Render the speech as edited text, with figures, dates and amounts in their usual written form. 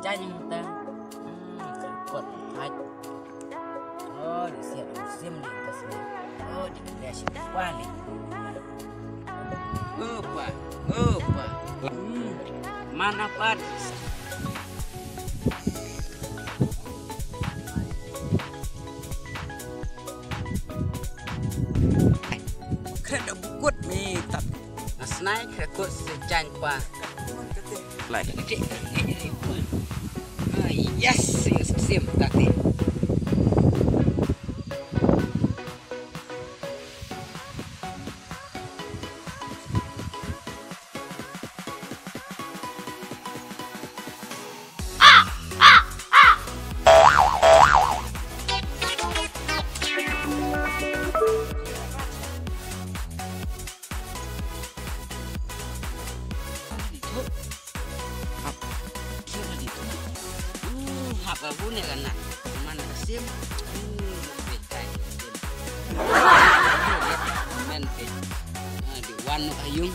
Chanh ta cột hai để xem sim liền ta xem để để xem qua liền opa mana pat kerana bukut mi tak naik kerana sejauh pa lại yes sim tak ni apa pun ya kan nak mana sim bekai men di wanu ayung